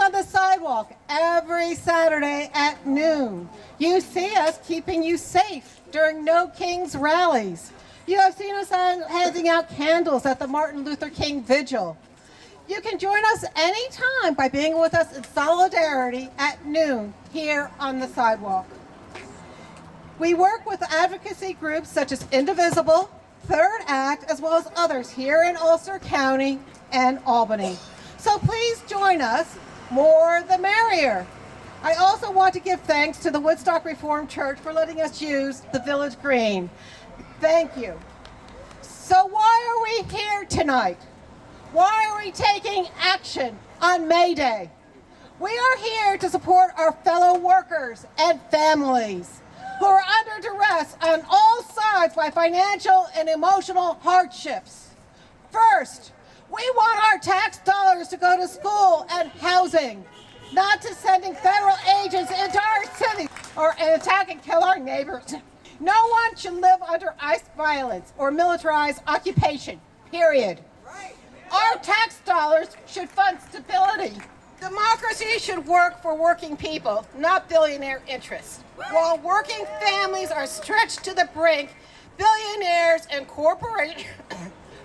on the sidewalk every Saturday at noon. You see us keeping you safe during No Kings rallies. You have seen us handing out candles at the Martin Luther King Vigil. You can join us anytime by being with us in solidarity at noon here on the sidewalk. We work with advocacy groups such as Indivisible, Third Act, as well as others here in Ulster County and Albany. So please join us. More the merrier. I also want to give thanks to the Woodstock Reformed Church for letting us use the Village Green. Thank you. So why are we here tonight? Why are we taking action on May Day? We are here to support our fellow workers and families who are under duress on all sides by financial and emotional hardships. First, we want our tax dollars to go to school and housing, not to sending federal agents into our cities or attack and kill our neighbors. No one should live under ICE violence or militarized occupation, period. Our tax dollars should fund stability. Democracy should work for working people, not billionaire interests. While working families are stretched to the brink, billionaires and corporations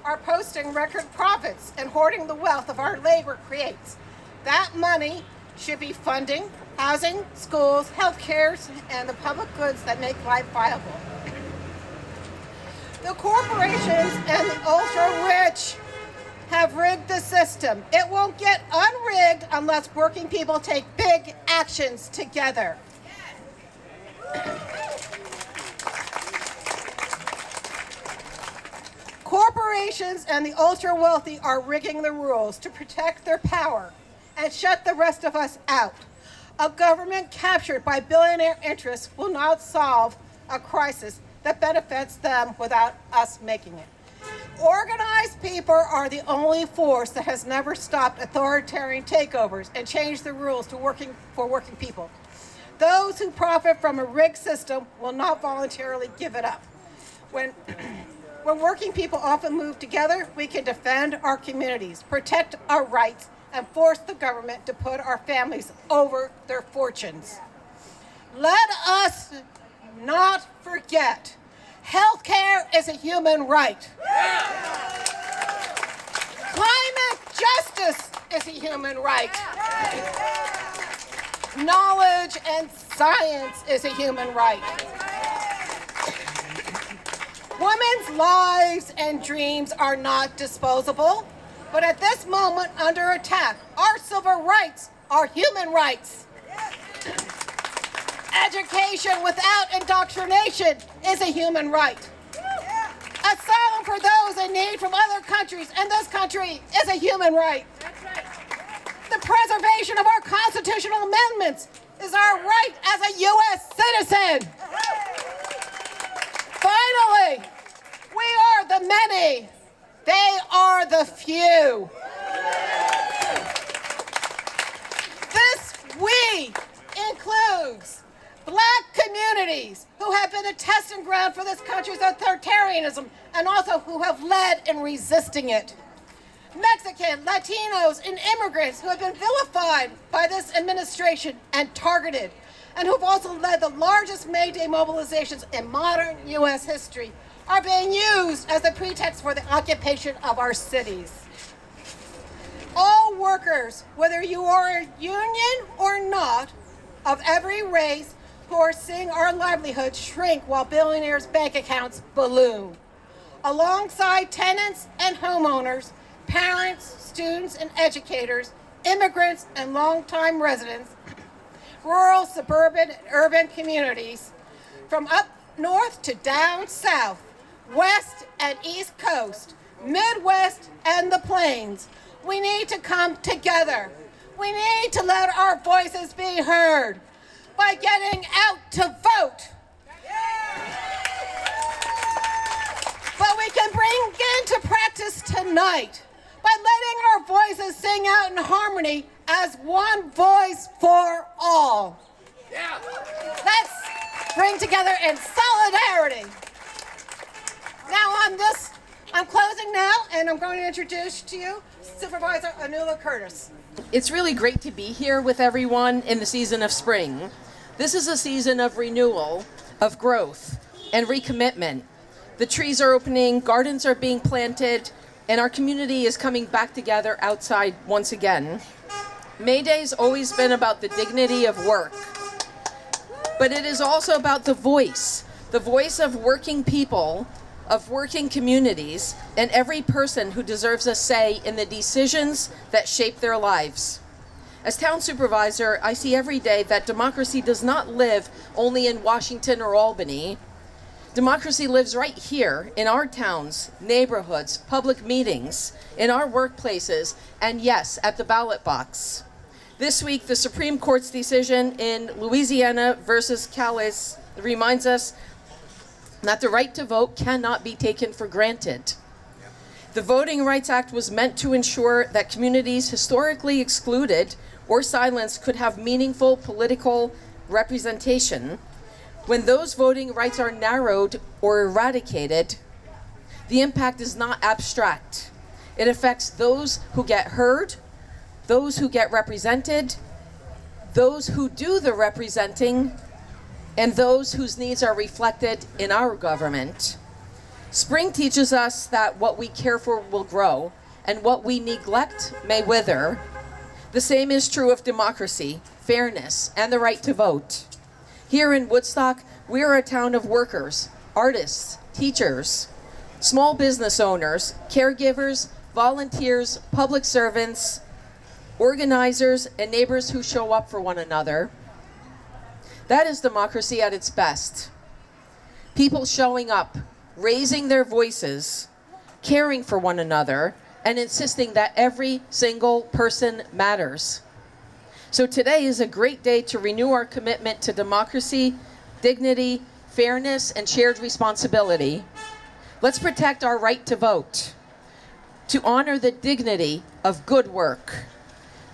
are posting record profits and hoarding the wealth of our labor creates. That money should be funding housing, schools, healthcare, and the public goods that make life viable. The corporations and the ultra-rich have rigged the system. It won't get unrigged unless working people take big actions together. Corporations and the ultra-wealthy are rigging the rules to protect their power and shut the rest of us out. A government captured by billionaire interests will not solve a crisis that benefits them without us making it. Organized people are the only force that has never stopped authoritarian takeovers and changed the rules for working people. Those who profit from a rigged system will not voluntarily give it up. When working people often move together, we can defend our communities, protect our rights, and force the government to put our families over their fortunes. Let us not forget, healthcare is a human right. Climate justice is a human right. Knowledge and science is a human right. Women's lives and dreams are not disposable, but at this moment under attack, our civil rights are human rights. Education without indoctrination is a human right. Asylum for those in need from other countries and this country is a human right. The preservation of our constitutional amendments is our right as a U.S. citizen. Finally, we are the many. They are the few. This we includes Black communities who have been a testing ground for this country's authoritarianism and also who have led in resisting it. Mexican, Latinos, and immigrants who have been vilified by this administration and targeted, and who've also led the largest May Day mobilizations in modern U.S. history, are being used as a pretext for the occupation of our cities. All workers, whether you are a union or not, of every race, who are seeing our livelihoods shrink while billionaires' bank accounts balloon. Alongside tenants and homeowners, parents, students, and educators, immigrants, and longtime residents, rural, suburban, and urban communities, from up north to down south, west and east coast, Midwest, and the plains, we need to come together. We need to let our voices be heard by getting out to vote. But we can bring into practice tonight by letting our voices sing out in harmony as one voice for all. Let's bring together in solidarity. Now I'm closing now, and I'm going to introduce to you Supervisor Anula Curtis. It's really great to be here with everyone in the season of spring. This is a season of renewal, of growth, and recommitment. The trees are opening, gardens are being planted, and our community is coming back together outside once again. May Day's always been about the dignity of work, but it is also about the voice of working people, of working communities, and every person who deserves a say in the decisions that shape their lives. As town supervisor, I see every day that democracy does not live only in Washington or Albany. Democracy lives right here in our towns, neighborhoods, public meetings, in our workplaces, and yes, at the ballot box. This week, the Supreme Court's decision in Louisiana versus Calais reminds us that the right to vote cannot be taken for granted. The Voting Rights Act was meant to ensure that communities historically excluded or silenced could have meaningful political representation. When those voting rights are narrowed or eradicated, the impact is not abstract. It affects those who get heard, those who get represented, those who do the representing, and those whose needs are reflected in our government. Spring teaches us that what we care for will grow, and what we neglect may wither. The same is true of democracy, fairness, and the right to vote. Here in Woodstock, we are a town of workers, artists, teachers, small business owners, caregivers, volunteers, public servants, organizers, and neighbors who show up for one another. That is democracy at its best. People showing up, raising their voices, caring for one another, and insisting that every single person matters. So today is a great day to renew our commitment to democracy, dignity, fairness, and shared responsibility. Let's protect our right to vote, to honor the dignity of good work.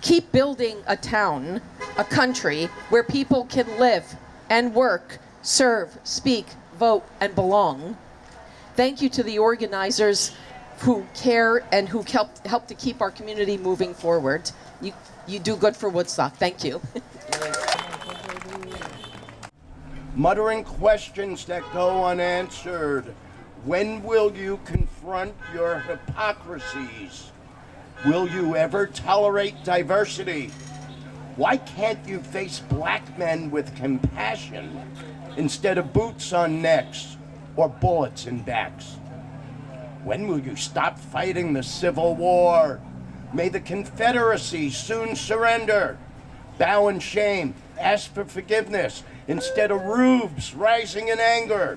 Keep building a town, a country where people can live and work, serve, speak, vote, and belong. Thank you to the organizers who care and who help to keep our community moving forward. You do good for Woodstock. Thank you. Muttering questions that go unanswered. When will you confront your hypocrisies? Will you ever tolerate diversity? Why can't you face black men with compassion instead of boots on necks or bullets in backs? When will you stop fighting the Civil War? May the Confederacy soon surrender. Bow in shame, ask for forgiveness instead of rubes rising in anger.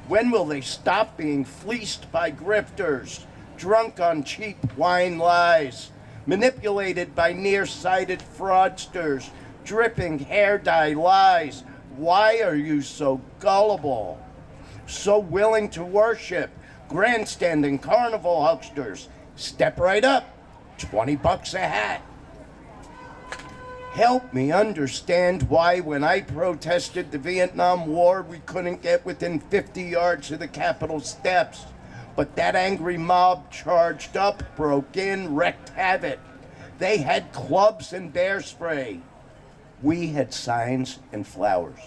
When will they stop being fleeced by grifters, drunk on cheap wine lies, manipulated by nearsighted fraudsters, dripping hair dye lies? Why are you so gullible, so willing to worship grandstanding carnival hucksters? Step right up, $20 a hat. Help me understand why when I protested the Vietnam War, we couldn't get within 50 yards of the Capitol steps. But that angry mob charged up, broke in, wreaked havoc. They had clubs and bear spray. We had signs and flowers.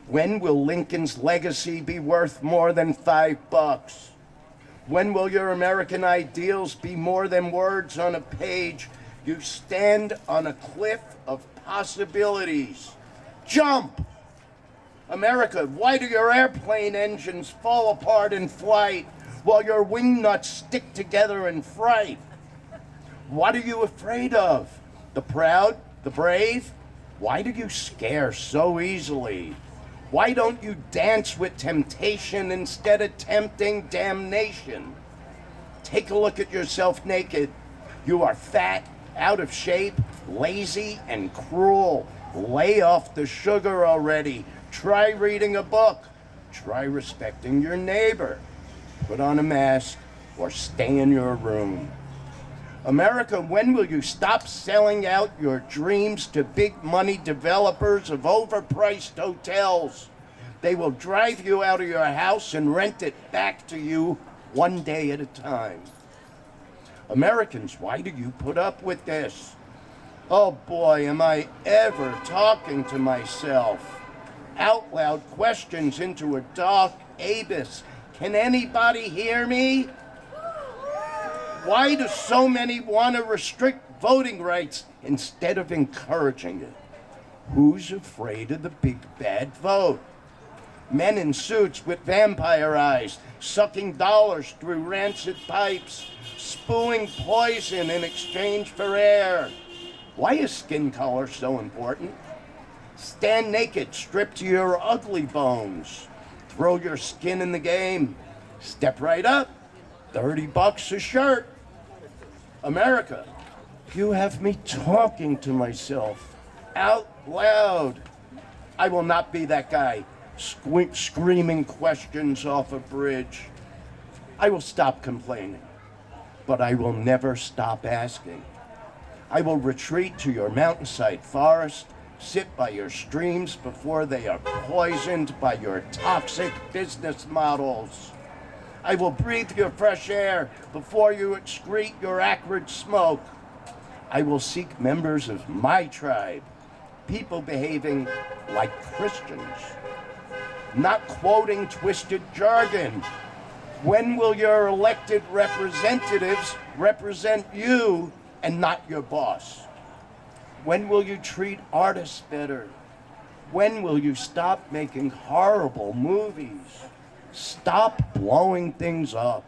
When will Lincoln's legacy be worth more than $5? When will your American ideals be more than words on a page? You stand on a cliff of possibilities. Jump! America, why do your airplane engines fall apart in flight while your wing nuts stick together in fright? What are you afraid of? The proud? The brave? Why do you scare so easily? Why don't you dance with temptation instead of tempting damnation? Take a look at yourself naked. You are fat, out of shape, lazy, and cruel. Lay off the sugar already. Try reading a book. Try respecting your neighbor. Put on a mask or stay in your room. America, when will you stop selling out your dreams to big money developers of overpriced hotels? They will drive you out of your house and rent it back to you one day at a time. Americans, why do you put up with this? Oh boy, am I ever talking to myself. Out loud questions into a dark abyss. Can anybody hear me? Why do so many want to restrict voting rights instead of encouraging it? Who's afraid of the big bad vote? Men in suits with vampire eyes, sucking dollars through rancid pipes, spewing poison in exchange for air. Why is skin color so important? Stand naked, stripped to your ugly bones. Throw your skin in the game. Step right up. $30 a shirt. America, you have me talking to myself out loud. I will not be that guy screaming questions off a bridge. I will stop complaining, but I will never stop asking. I will retreat to your mountainside forest, sit by your streams before they are poisoned by your toxic business models. I will breathe your fresh air before you excrete your acrid smoke. I will seek members of my tribe, people behaving like Christians, not quoting twisted jargon. When will your elected representatives represent you and not your boss? When will you treat artists better? When will you stop making horrible movies? Stop blowing things up.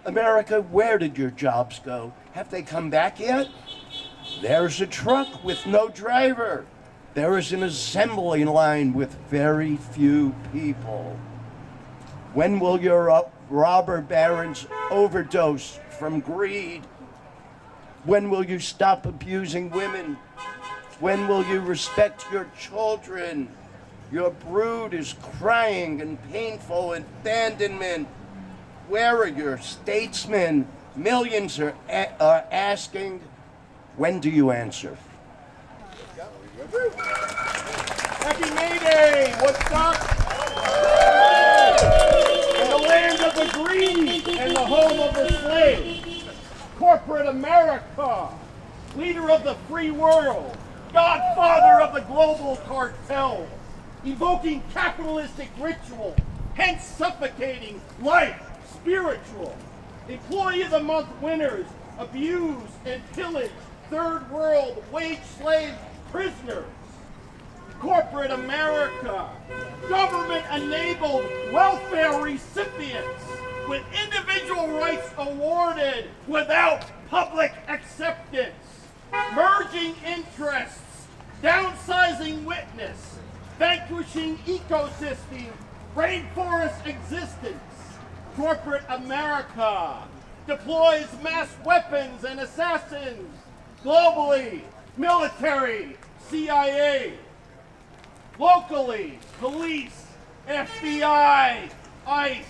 America, where did your jobs go? Have they come back yet? There's a truck with no driver. There is an assembly line with very few people. When will your robber barons overdose from greed? When will you stop abusing women? When will you respect your children? Your brood is crying in painful abandonment. Where are your statesmen? Millions are asking. When do you answer? Happy May Day, Woodstock! In the land of the green and the home of the slave, corporate America, leader of the free world, godfather of the global cartel, evoking capitalistic ritual, hence suffocating life spiritual, employee of the month winners, abuse and pillage third world wage slave prisoners, corporate America, government-enabled welfare recipients with individual rights awarded without public acceptance, merging interests, downsizing witness, vanquishing ecosystem, rainforest existence. Corporate America deploys mass weapons and assassins globally, military, CIA, locally, police, FBI, ICE,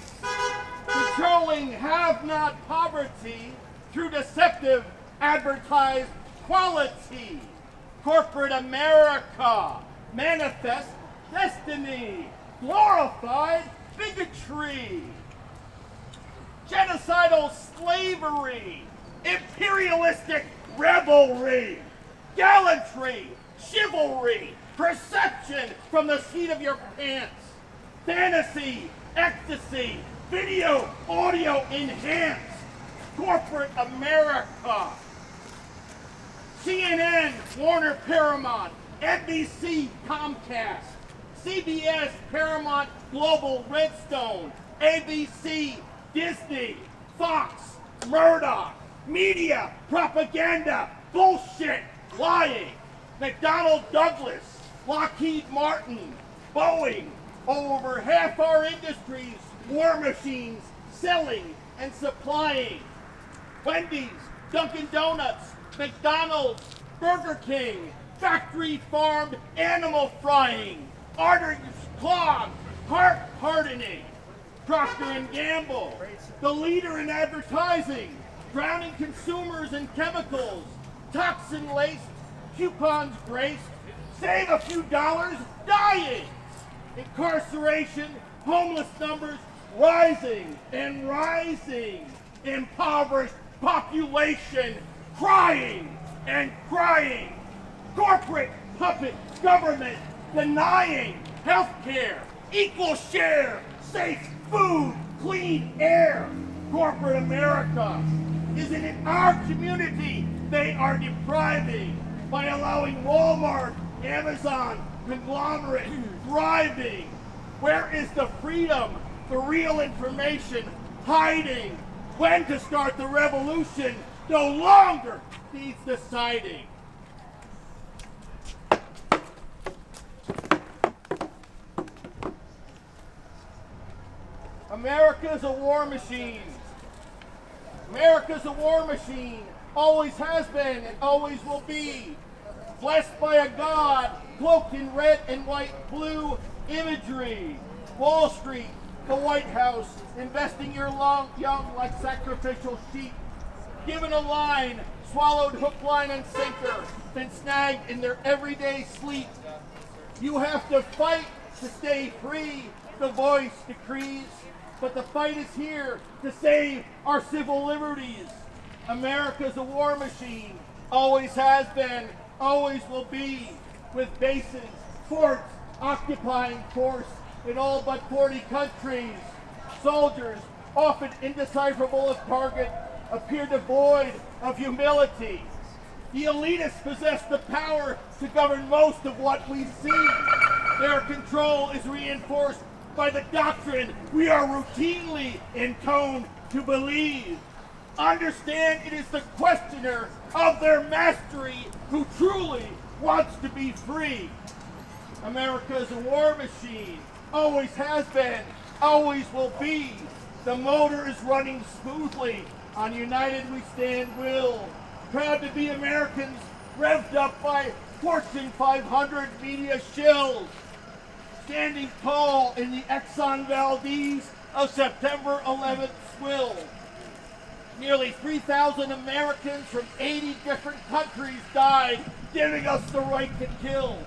controlling have-not poverty through deceptive advertised quality. Corporate America, manifest destiny, glorified bigotry, genocidal slavery, imperialistic revelry, gallantry, chivalry, perception from the seat of your pants, fantasy, ecstasy, video, audio enhanced, corporate America, CNN, Warner Paramount, NBC, Comcast, CBS, Paramount, Global, Redstone, ABC, Disney, Fox, Murdoch, media, propaganda, bullshit, lying, McDonnell Douglas, Lockheed Martin, Boeing, over half our industries, war machines, selling and supplying, Wendy's, Dunkin' Donuts, McDonald's, Burger King, factory farmed animal frying, arteries clogged, heart hardening, Procter & Gamble, the leader in advertising, drowning consumers in chemicals, toxin-laced, coupons graced, save a few dollars, dying, incarceration, homeless numbers rising and rising, impoverished population crying and crying. Corporate puppet government denying health care, equal share, safe food, clean air. Corporate America is in our community they are depriving by allowing Walmart, Amazon, conglomerate thriving. Where is the freedom, the real information hiding? When to start the revolution no longer needs deciding. America's a war machine. America's a war machine. Always has been and always will be. Blessed by a God cloaked in red and white blue imagery. Wall Street, the White House, investing your young like sacrificial sheep. Given a line, swallowed hook, line, and sinker, then snagged in their everyday sleep. You have to fight to stay free, the voice decrees. But the fight is here to save our civil liberties. America's a war machine, always has been, always will be, with bases, forts, occupying force in all but 40 countries. Soldiers, often indecipherable as target, appear devoid of humility. The elitists possess the power to govern most of what we see. Their control is reinforced by the doctrine we are routinely intoned to believe. Understand it is the questioner of their mastery who truly wants to be free. America is a war machine, always has been, always will be. The motor is running smoothly, on United we stand will. Proud to be Americans, revved up by Fortune 500 media shills. Standing tall in the Exxon Valdez of September 11th swill. Nearly 3,000 Americans from 80 different countries died, giving us the right to kill.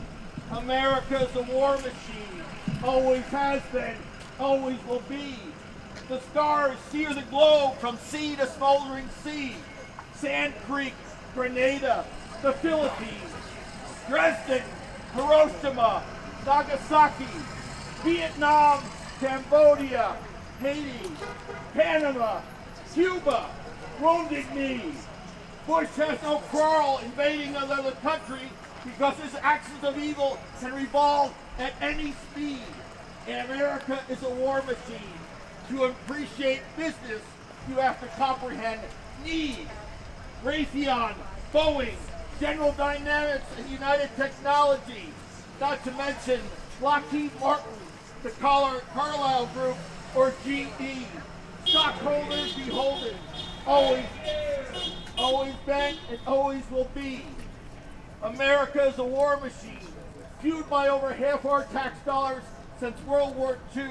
America's a war machine, always has been, always will be. The stars sear the globe from sea to smoldering sea. Sand Creek, Grenada, the Philippines, Dresden, Hiroshima, Nagasaki, Vietnam, Cambodia, Haiti, Panama, Cuba, Wounded Knee. Bush has no quarrel invading another country because his actions of evil can revolve at any speed. And America is a war machine. To appreciate business, you have to comprehend need. Raytheon, Boeing, General Dynamics, and United Technology. Not to mention Lockheed Martin, the Carlyle Group, or GE. Stockholders beholden, always been and always will be. America is a war machine, fueled by over half our tax dollars since World War II.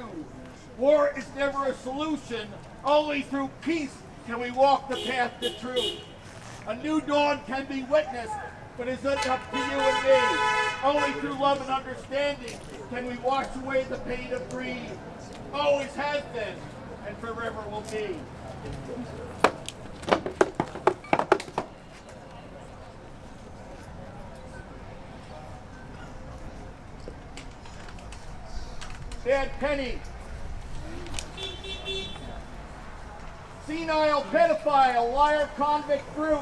War is never a solution, only through peace can we walk the path to truth. A new dawn can be witnessed, but it's up to you and me. Only through love and understanding can we wash away the pain of greed. Always has been, and forever will be. Bad Penny. Senile pedophile, liar, convict, brute,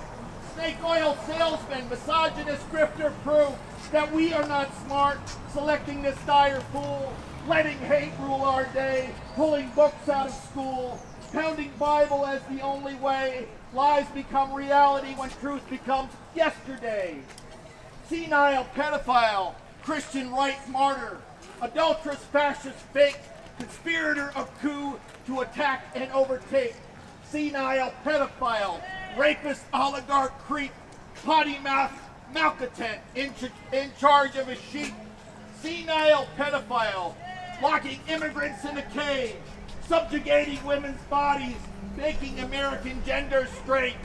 snake oil salesman, misogynist, grifter, proof that we are not smart, selecting this dire fool, letting hate rule our day, pulling books out of school, pounding Bible as the only way, lies become reality when truth becomes yesterday. Senile pedophile, Christian right martyr, adulterous fascist fake, conspirator of coup to attack and overtake. Senile pedophile, rapist, oligarch, creep, potty mouth, malcontent, in charge of a sheep. Senile pedophile, locking immigrants in a cage, subjugating women's bodies, making American gender straight.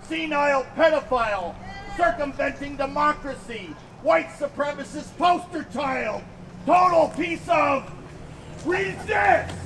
Senile pedophile, circumventing democracy, white supremacist poster child, total piece of resist!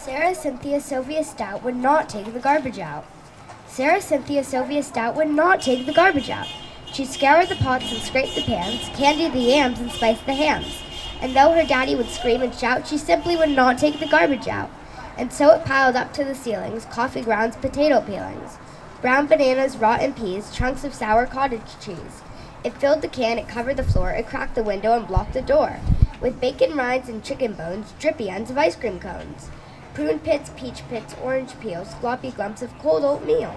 Sarah Cynthia Sylvia Stout would not take the garbage out. Sarah Cynthia Sylvia Stout would not take the garbage out. She'd scour the pots and scrape the pans, candy the yams and spice the hams. And though her daddy would scream and shout, she simply would not take the garbage out. And so it piled up to the ceilings, coffee grounds, potato peelings, brown bananas, rotten peas, chunks of sour cottage cheese. It filled the can, it covered the floor, it cracked the window and blocked the door, with bacon rinds and chicken bones, drippy ends of ice cream cones, prune pits, peach pits, orange peels, sloppy lumps of cold oatmeal,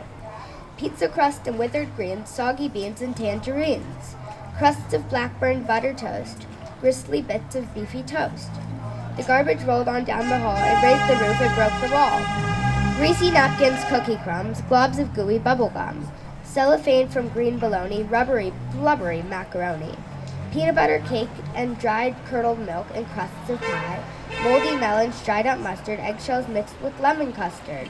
pizza crust and withered greens, soggy beans and tangerines, crusts of blackburn butter toast, gristly bits of beefy toast. The garbage rolled on down the hall, it raised the roof, it broke the wall. Greasy napkins, cookie crumbs, globs of gooey bubble gum, cellophane from green bologna, rubbery, blubbery macaroni, peanut butter cake and dried curdled milk and crusts of pie, moldy melons, dried up mustard, eggshells mixed with lemon custard,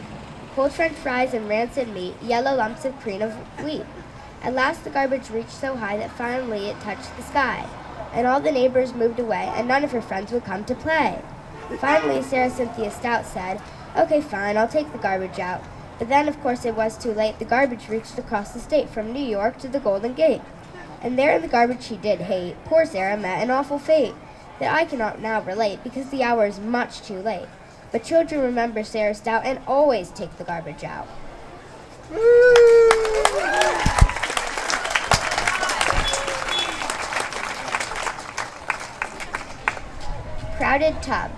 cold French fries and rancid meat, yellow lumps of cream of wheat. At last the garbage reached so high that finally it touched the sky, and all the neighbors moved away, and none of her friends would come to play. Finally, Sarah Cynthia Stout said, "Okay, fine, I'll take the garbage out." But then, of course, it was too late. The garbage reached across the state from New York to the Golden Gate. And there in the garbage she did hate, poor Sarah met an awful fate that I cannot now relate because the hour is much too late. But children remember Sarah Stout and always take the garbage out. Crowded tub.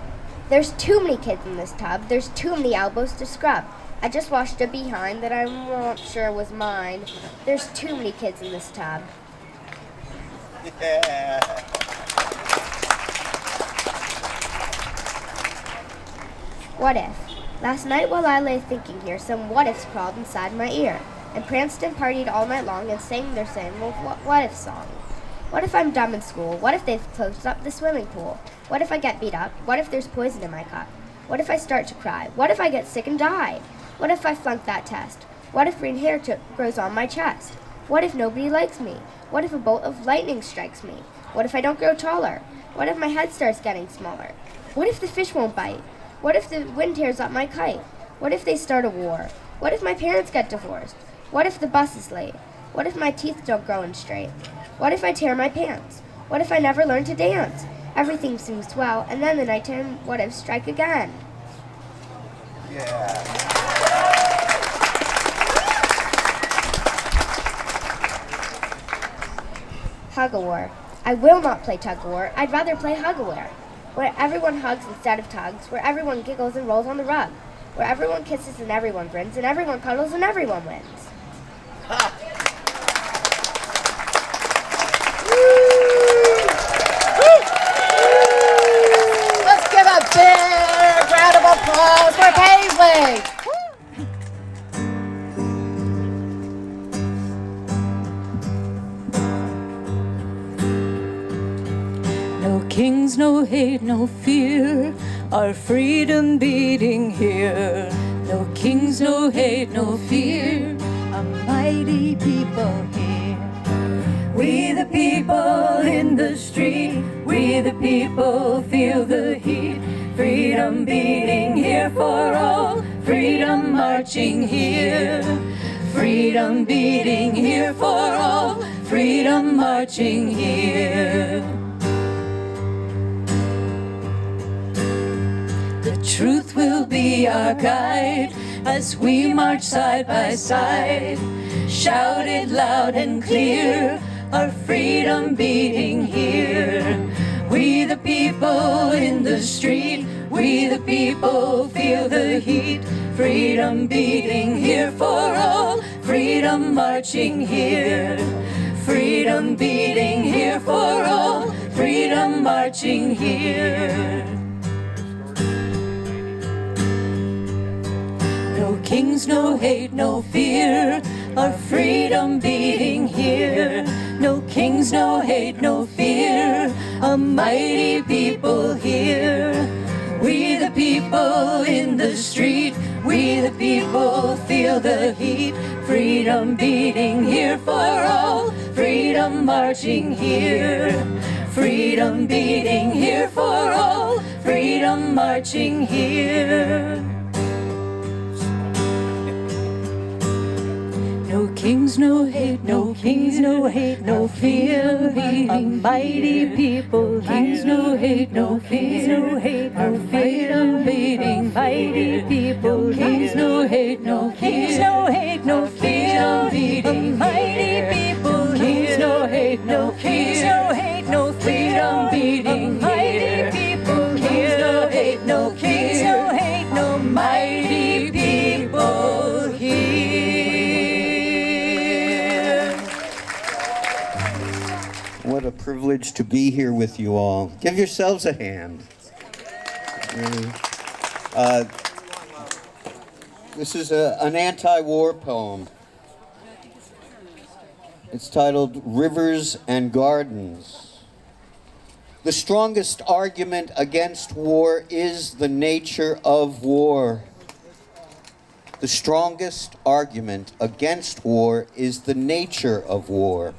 There's too many kids in this tub. There's too many elbows to scrub. I just washed a behind that I'm not sure was mine. There's too many kids in this tub. Yeah. What if? Last night while I lay thinking here, some what ifs crawled inside my ear, and pranced and partied all night long and sang their same old what if song. What if I'm dumb in school? What if they've closed up the swimming pool? What if I get beat up? What if there's poison in my cup? What if I start to cry? What if I get sick and die? What if I flunk that test? What if green hair grows on my chest? What if nobody likes me? What if a bolt of lightning strikes me? What if I don't grow taller? What if my head starts getting smaller? What if the fish won't bite? What if the wind tears up my kite? What if they start a war? What if my parents get divorced? What if the bus is late? What if my teeth don't grow in straight? What if I tear my pants? What if I never learn to dance? Everything seems swell, and then the nighttime what ifs strike again. Yeah. Hug-a-war. I will not play tug-a-war. I'd rather play hug-a-war, where everyone hugs instead of tugs, where everyone giggles and rolls on the rug, where everyone kisses and everyone grins, and everyone cuddles and everyone wins. Ha. Let's give a big round of applause for Paisley. No kings, no hate, no fear, our freedom beating here. No kings, no hate, no fear, a mighty people here. We the people in the street, we the people feel the heat. Freedom beating here for all, freedom marching here. Freedom beating here for all, freedom marching here. The truth will be our guide as we march side by side. Shout it loud and clear, our freedom beating here. We the people in the street, we the people feel the heat. Freedom beating here for all, freedom marching here. Freedom beating here for all, freedom marching here. No kings, no hate, no fear, our freedom beating here. No kings, no hate, no fear, a mighty people here. We the people in the street, we the people feel the heat. Freedom beating here for all, freedom marching here. Freedom beating here for all, freedom marching here. kings, no hate, no kings, no hate, no fear. A mighty people, kings, no hate, no fear, no hate, no freedom beating. Mighty people, kings, no hate, no kings, no hate, no fear. Beating. Mighty people, kings, no hate, no kings, no hate, no freedom beating. Mighty people, kings, no hate, no kings, no hate, no mighty people here. What a privilege to be here with you all. Give yourselves a hand. Really. This is an anti-war poem. It's titled Rivers and Gardens. The strongest argument against war is the nature of war. The strongest argument against war is the nature of war.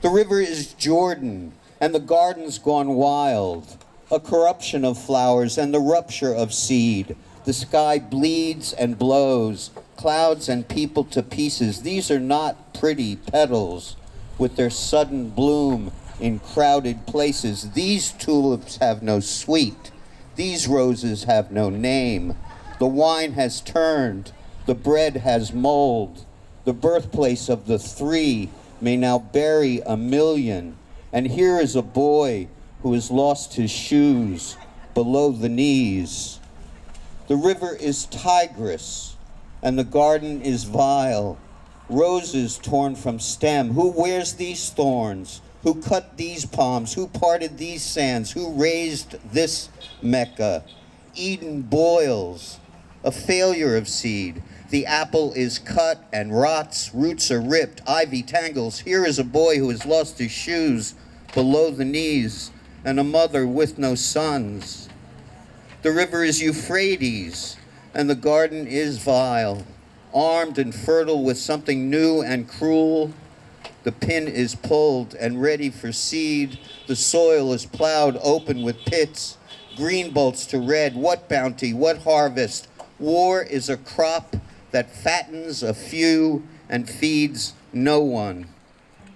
The river is Jordan, and the garden's gone wild, a corruption of flowers and the rupture of seed. The sky bleeds and blows, clouds and people to pieces. These are not pretty petals with their sudden bloom in crowded places. These tulips have no sweet. These roses have no name. The wine has turned. The bread has mold. The birthplace of the three may now bury 1,000,000. And here is a boy who has lost his shoes below the knees. The river is Tigris, and the garden is vile. Roses torn from stem. Who wears these thorns? Who cut these palms? Who parted these sands? Who raised this Mecca? Eden boils, a failure of seed. The apple is cut and rots, roots are ripped, ivy tangles. Here is a boy who has lost his shoes below the knees, and a mother with no sons. The river is Euphrates, and the garden is vile, armed and fertile with something new and cruel. The pin is pulled and ready for seed. The soil is plowed open with pits, green bolts to red. What bounty, what harvest? War is a crop that fattens a few and feeds no one.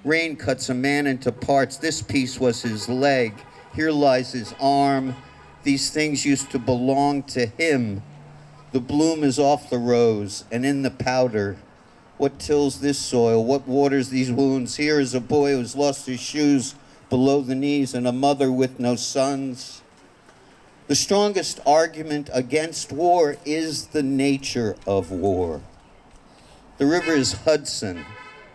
Rain cuts a man into parts. This piece was his leg. Here lies his arm. These things used to belong to him. The bloom is off the rose and in the powder. What tills this soil? What waters these wounds? Here is a boy who's lost his shoes below the knees and a mother with no sons. The strongest argument against war is the nature of war. The river is Hudson,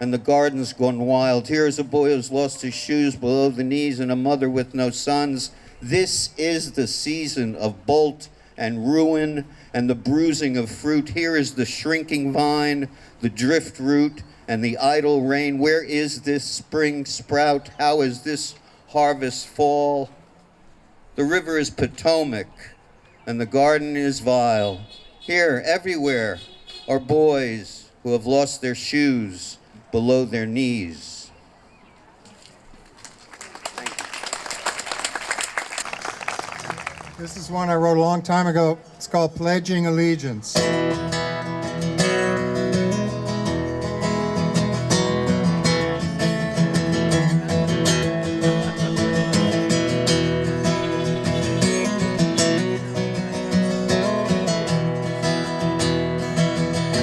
and the garden's gone wild. Here is a boy who's lost his shoes below the knees and a mother with no sons. This is the season of bolt and ruin and the bruising of fruit. Here is the shrinking vine, the drift root, and the idle rain. Where is this spring sprout? How is this harvest fall? The river is Potomac, and the garden is vile. Here, everywhere, are boys who have lost their shoes below their knees. This is one I wrote a long time ago. It's called Pledging Allegiance.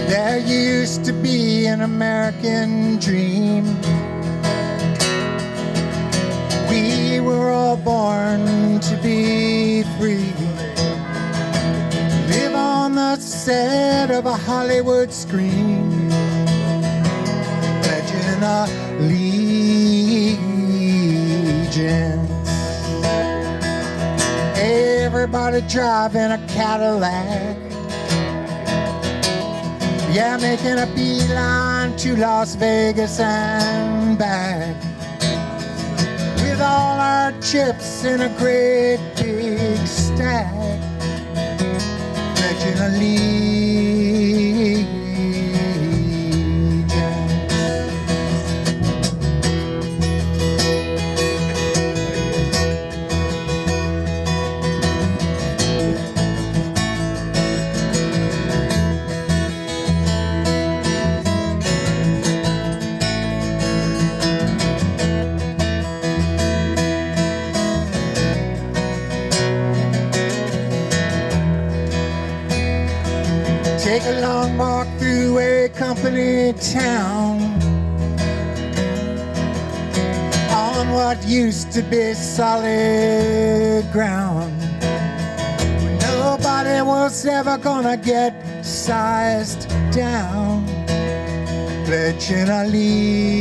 There used to be an American dream. We were all born to be free. Live on the set of a Hollywood screen. Pledging allegiance. Everybody driving a Cadillac. Yeah, making a beeline to Las Vegas and back. With all our chips in a great big stack. Pledging allegiance. Take a long walk through a company town on what used to be solid ground. Nobody was ever gonna get sized down. Pledging allegiance.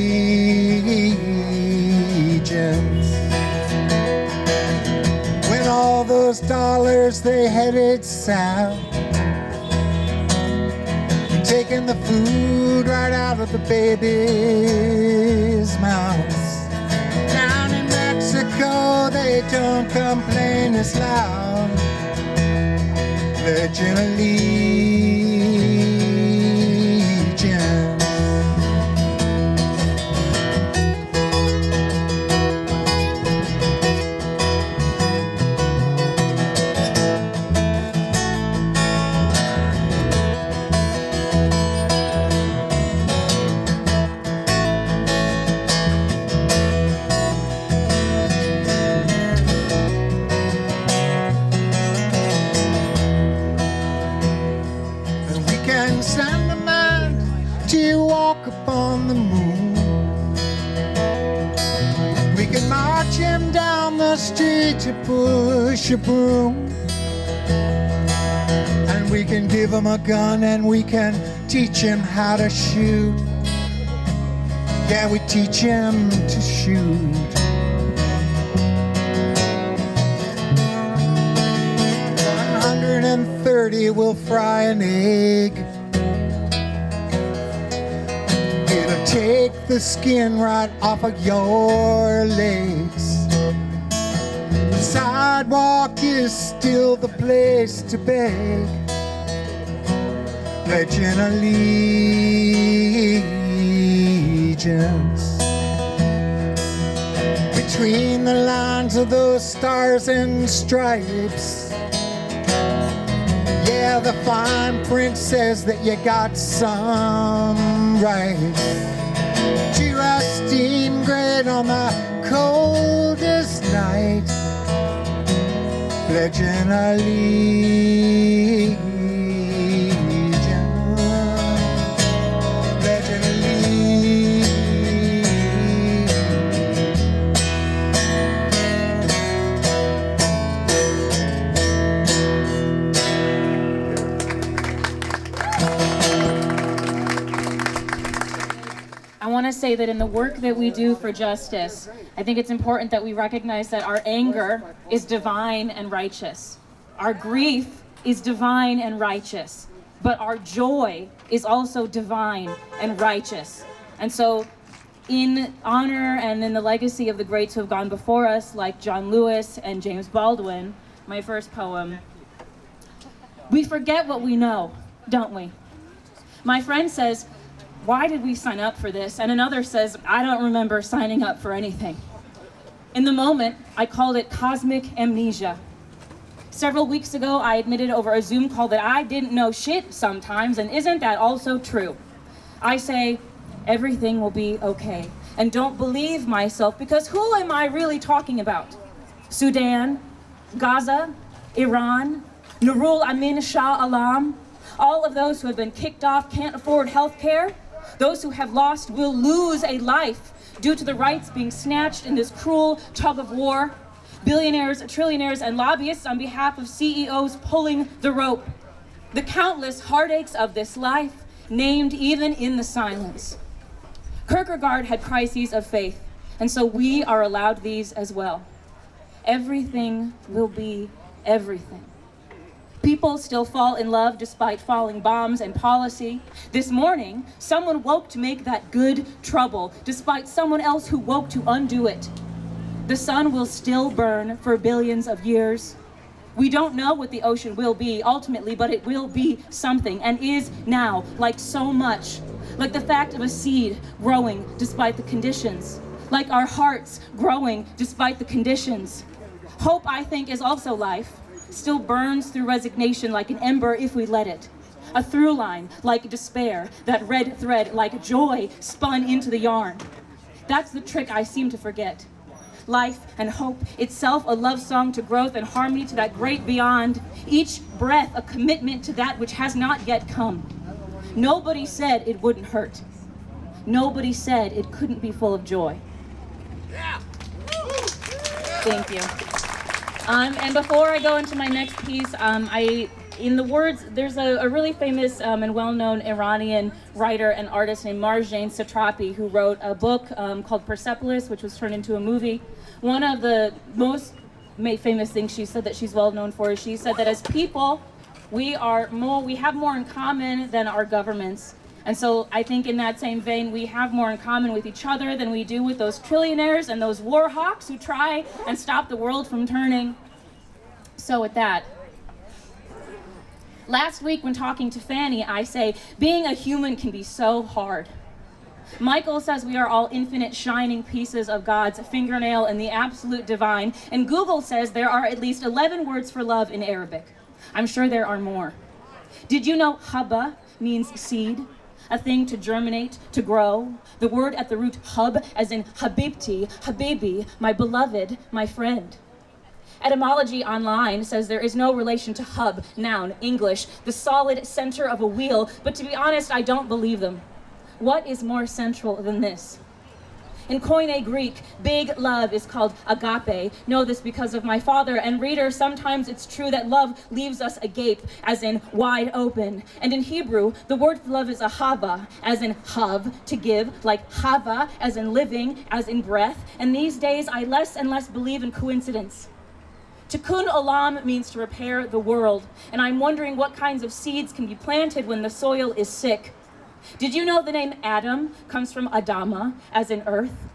When all those dollars they headed south, taking the food right out of the baby's mouths. Down in Mexico they don't complain as loud. Pledging allegiance. Send a man to walk upon the moon. We can march him down the street to push a broom. And we can give him a gun and we can teach him how to shoot. Yeah, we teach him to shoot. 130 will fry an egg. It'll take the skin right off of your legs. The sidewalk is still the place to beg. Pledging allegiance. Between the lines of those stars and stripes, yeah, the fine print says that you got some rights. To a steam grate on the coldest night. Pledging allegiance. Pledging allegiance. I want to say that in the work that we do for justice, I think it's important that we recognize that our anger is divine and righteous. Our grief is divine and righteous, but our joy is also divine and righteous. And so in honor and in the legacy of the greats who have gone before us, like John Lewis and James Baldwin, my first poem, we forget what we know, don't we? My friend says, "Why did we sign up for this?" And another says, "I don't remember signing up for anything." In the moment, I called it cosmic amnesia. Several weeks ago, I admitted over a Zoom call that I didn't know shit sometimes, and isn't that also true? I say, everything will be okay. And don't believe myself, because who am I really talking about? Sudan, Gaza, Iran, Nurul Amin Shah Alam, all of those who have been kicked off can't afford health care. Those who have lost will lose a life due to the rights being snatched in this cruel tug of war. Billionaires, trillionaires, and lobbyists on behalf of CEOs pulling the rope. The countless heartaches of this life, named even in the silence. Kierkegaard had crises of faith, and so we are allowed these as well. Everything will be everything. People still fall in love despite falling bombs and policy. This morning, someone woke to make that good trouble, despite someone else who woke to undo it. The sun will still burn for billions of years. We don't know what the ocean will be ultimately, but it will be something, and is now, like so much. Like the fact of a seed growing despite the conditions. Like our hearts growing despite the conditions. Hope, I think, is also life. Still burns through resignation like an ember if we let it. A through line like despair, that red thread like joy spun into the yarn. That's the trick I seem to forget. Life and hope, itself a love song to growth and harmony to that great beyond. Each breath a commitment to that which has not yet come. Nobody said it wouldn't hurt. Nobody said it couldn't be full of joy. Thank you. And before I go into my next piece, in the words, there's a really famous and well-known Iranian writer and artist named Marjane Satrapi who wrote a book called Persepolis, which was turned into a movie. One of the most famous things she said that she's well known for is she said that as people, we have more in common than our governments. And so I think in that same vein, we have more in common with each other than we do with those trillionaires and those war hawks who try and stop the world from turning. So with that, last week when talking to Fanny, I say, being a human can be so hard. Michael says we are all infinite shining pieces of God's fingernail in the absolute divine, and Google says there are at least 11 words for love in Arabic. I'm sure there are more. Did you know haba means seed? A thing to germinate, to grow. The word at the root hub, as in habibti, habibi, my beloved, my friend. Etymology Online says there is no relation to hub, noun, English, the solid center of a wheel, but to be honest, I don't believe them. What is more central than this? In Koine Greek, big love is called agape. Know this because of my father. And reader, sometimes it's true that love leaves us agape, as in wide open. And in Hebrew, the word for love is ahava, as in hav, to give, like hava, as in living, as in breath. And these days, I less and less believe in coincidence. Tikkun olam means to repair the world. And I'm wondering what kinds of seeds can be planted when the soil is sick. Did you know the name Adam comes from Adama, as in earth?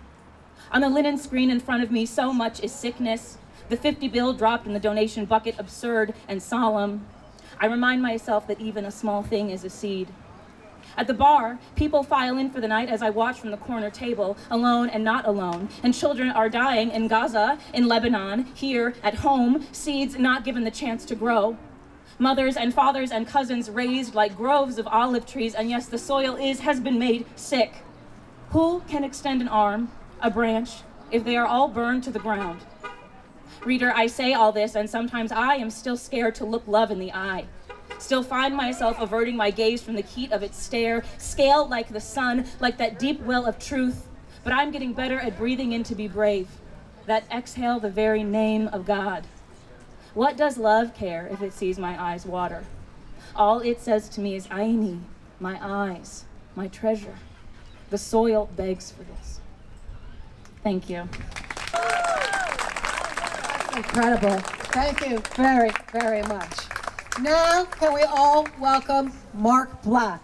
On the linen screen in front of me, so much is sickness. The 50 bill dropped in the donation bucket, absurd and solemn. I remind myself that even a small thing is a seed. At the bar, people file in for the night as I watch from the corner table, alone and not alone. And children are dying in Gaza, in Lebanon, here, at home, seeds not given the chance to grow. Mothers and fathers and cousins raised like groves of olive trees, and yes, the soil has been made sick. Who can extend an arm, a branch, if they are all burned to the ground? Reader, I say all this, and sometimes I am still scared to look love in the eye. Still find myself averting my gaze from the heat of its stare, scale like the sun, like that deep well of truth. But I'm getting better at breathing in to be brave, that exhale the very name of God. What does love care if it sees my eyes water? All it says to me is Aini, my eyes, my treasure. The soil begs for this. Thank you. Incredible. Thank you very, very much. Now, can we all welcome Mark Black?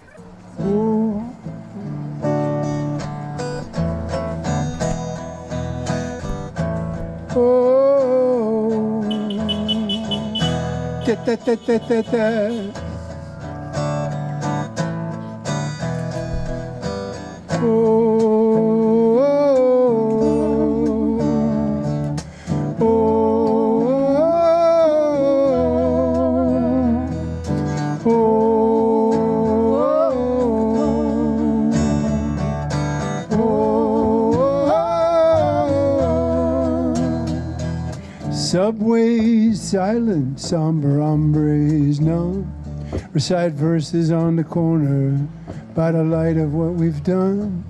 Subways silent, somber hombres numb, recite verses on the corner by the light of what we've done.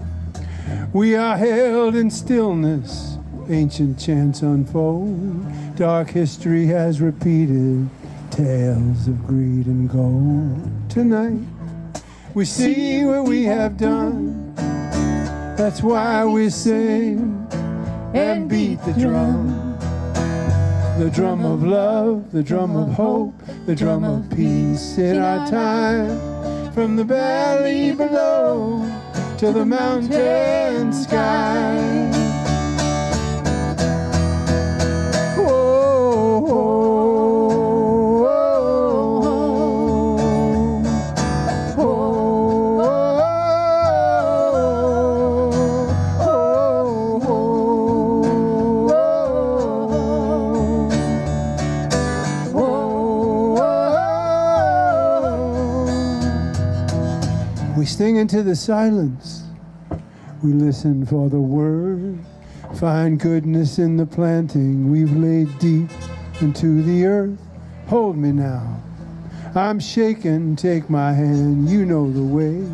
We are held in stillness, ancient chants unfold, dark history has repeated tales of greed and gold. Tonight we see what we have done, that's why we sing and beat the drum. The drum of love, the drum of hope, the drum of peace in our time. From the valley below to the mountain sky. Whoa, whoa, whoa, whoa, we sing into the silence, we listen for the word, find goodness in the planting we've laid deep into the earth. hold me now. I'm shaken, take my hand, you know the way.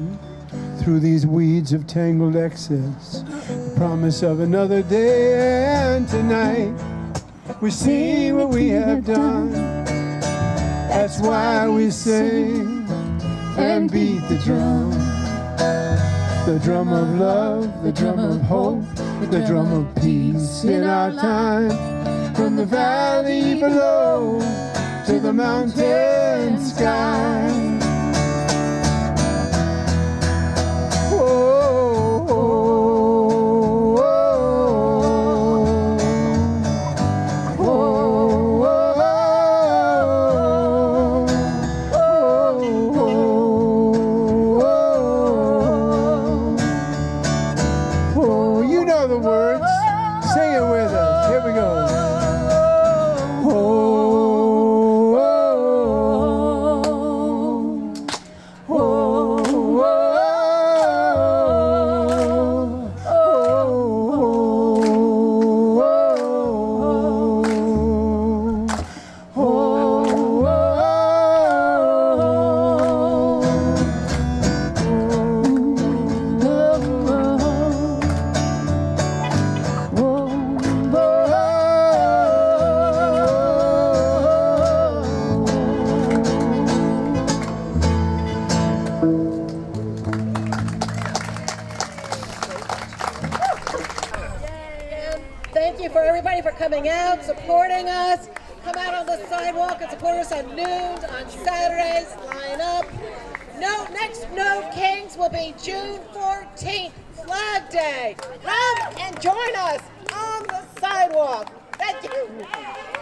Through these weeds of tangled excess, the promise of another day. And tonight, we see what we have done. That's why we sing and beat the drum. The drum of love, the drum of hope, the drum of peace in our time. From the valley below to the mountain sky. Thank you for everybody for coming out, supporting us. Come out on the sidewalk and support us on noon, on Saturdays. Line up. Next No Kings will be June 14th, Flag Day. Come and join us on the sidewalk. Thank you.